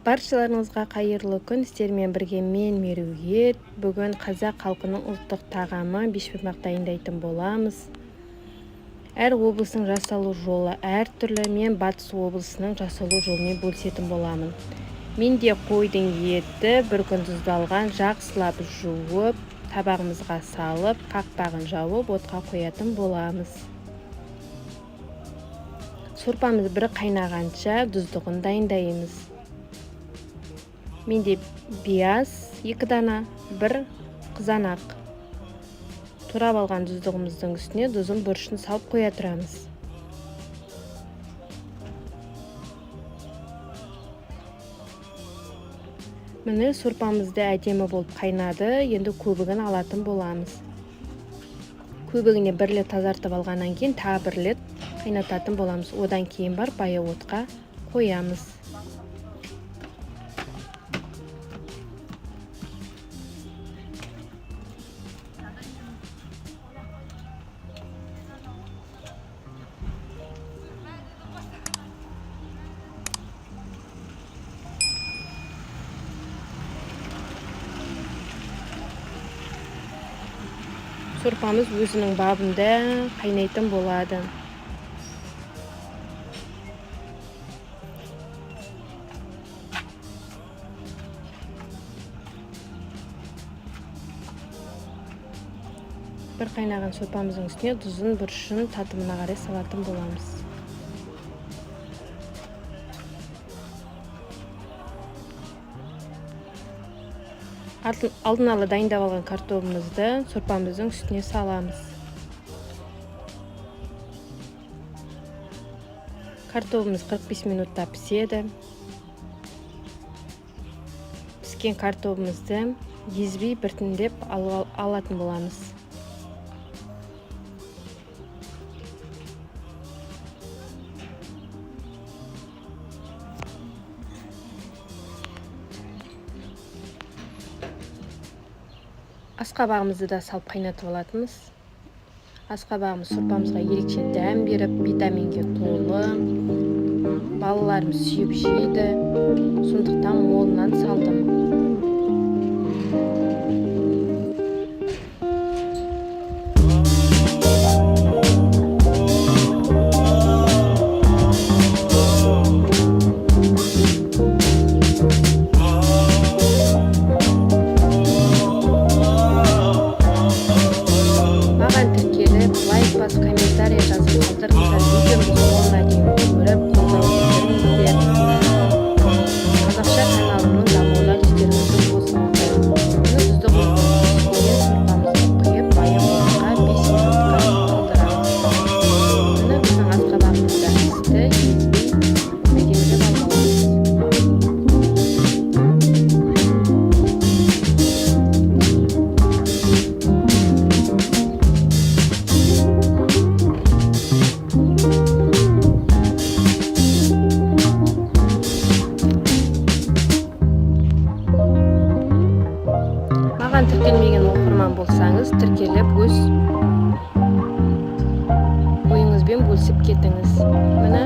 Баршаларыңызға қайырлы күн. Сіздермен бірге мен Меруерт. Бүгін қазақ халқының ұлттық тағамы бешбармақ дайындайтын боламыз. Әр облыстың жасалу жолы әртүрлі. Мен Батыс облысының жасалу жолымен бөлісетін боламын. Менде қойдың еті бір күн тұздалған, жақсылап жуып, табағымызға салып, қақпағын жауып, отқа қоятын боламыз. Сорпамыз бір қайнағанша тұздығын дайындаймыз. Менде пияз 2 дана, бір қызанақ. Турап алған тұздығымыздың үстіне тұзын бұрышын салып қоя тұрамыз. Міне сорпамызды әдемі болып қайнады. Енді көбігін алатын боламыз. Көбігіне 1 рет тазартып алғаннан кейін тағы 1 рет қайнататын боламыз. Одан кейін бар баяу отқа қоямыз. Сорпамыз өзінің бабында қайнайтын болады. Бір қайнаған сорпамыздың үстіне тұзын бұрышын татымына қарай салатын боламыз. Алдын ала дайындап алған картоплымызды сорпамыздың үстіне саламыз. Картоплымыз 45 минутта піседі. Піскен картоплымызды езбей біртіндеп алатын боламыз. Асқабағымызды да салып қайнатып алатынбыз. Асқабағымыз сорпамызға ерекше дәм беріп, витаминге толы. Балаларымыз сүйіп жейді. Сондықтан молынан салдым. Комментарий жазып қалдырыңыздар. Видеомды соңына дейін көріп, қолдау білдіріңіздер. Қазақша каналымның дамуына үлестеріңізді қосыңыздар. Мұны тұздық сорпамызды құйып, баяу отқа 5 минутқа қалдырамыз. Мұны біздің асқабағымызда пісті, езбей әдемілеп алғаламыз. Тіркелмеген оқырман болсаңыз, тіркеліп өз ойыңызбен бөлісіп кетіңіз. Міне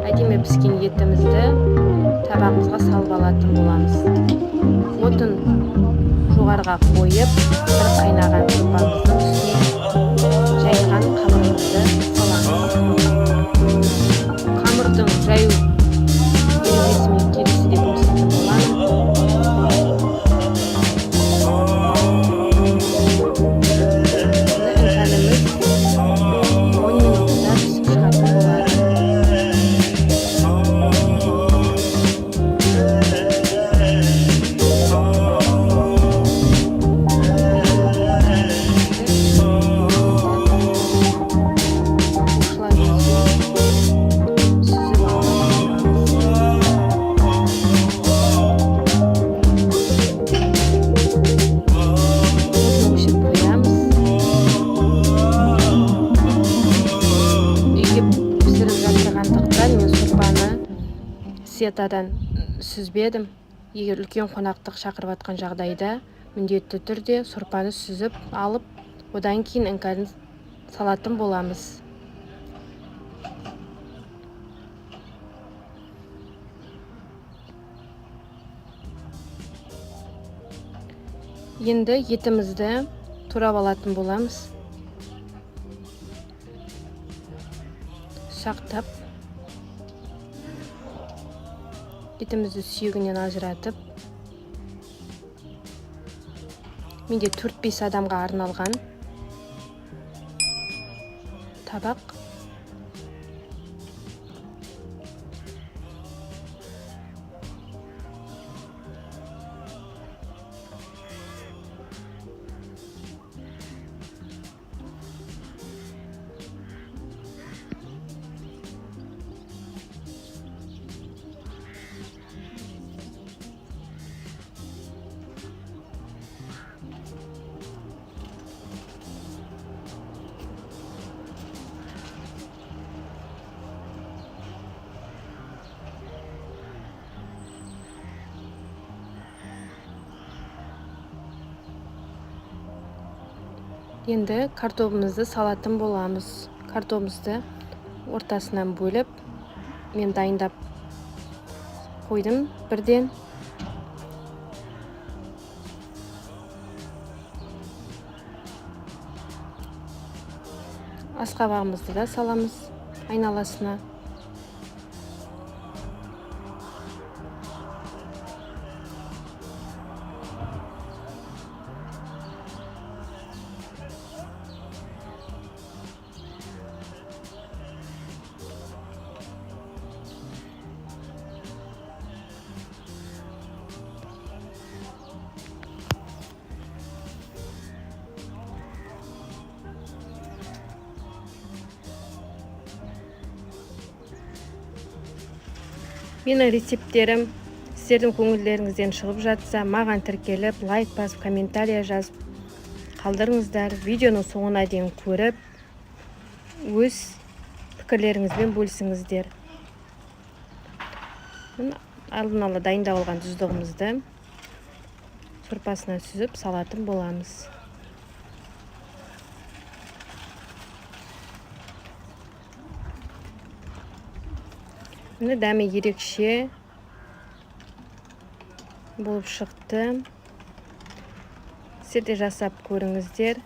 әдемі піскен етімізді табағымызға салып алатын боламыз. Отын жоғарыға қойып, бір қайнаған сорпамыздың үстіне жайған қамырымызды саламыз. Қамырдың жаю 25 минут келесі деп көрсететін боламын. Сетадан сүзбедім. Егер үлкен қонақтық шақырып атқан жағдайда міндетті түрде сорпаны сүзіп алып, одан кейін іңкәрін салатын боламыз. Енді етімізді турап алатын боламыз. Сақтап. Етімізді сүйегінен ажыратып. Менде 4-5 адамға арналған табақ. Енді картопымызды салатын боламыз. Картопымызды ортасынан бөліп, мен дайындап қойдым бірден. Асқабағымызды да саламыз айналасына. Менің рецепттерім сіздердің көңілдеріңізден шығып жатса, маған тіркеліп, лайк басып, комментария жазып қалдырыңыздар. Видеоның соңына дейін көріп, өз пікірлеріңізбен бөлісіңіздер. Алдын ала дайындап алған тұздығымызды сорпасына сүзіп салатын боламыз. Дәмі ерекше болып шықты. Сіздер де жасап көріңіздер.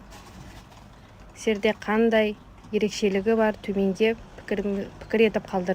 Сіздерде қандай ерекшелігі бар, төменде пікір етіп қалдырыңыздар.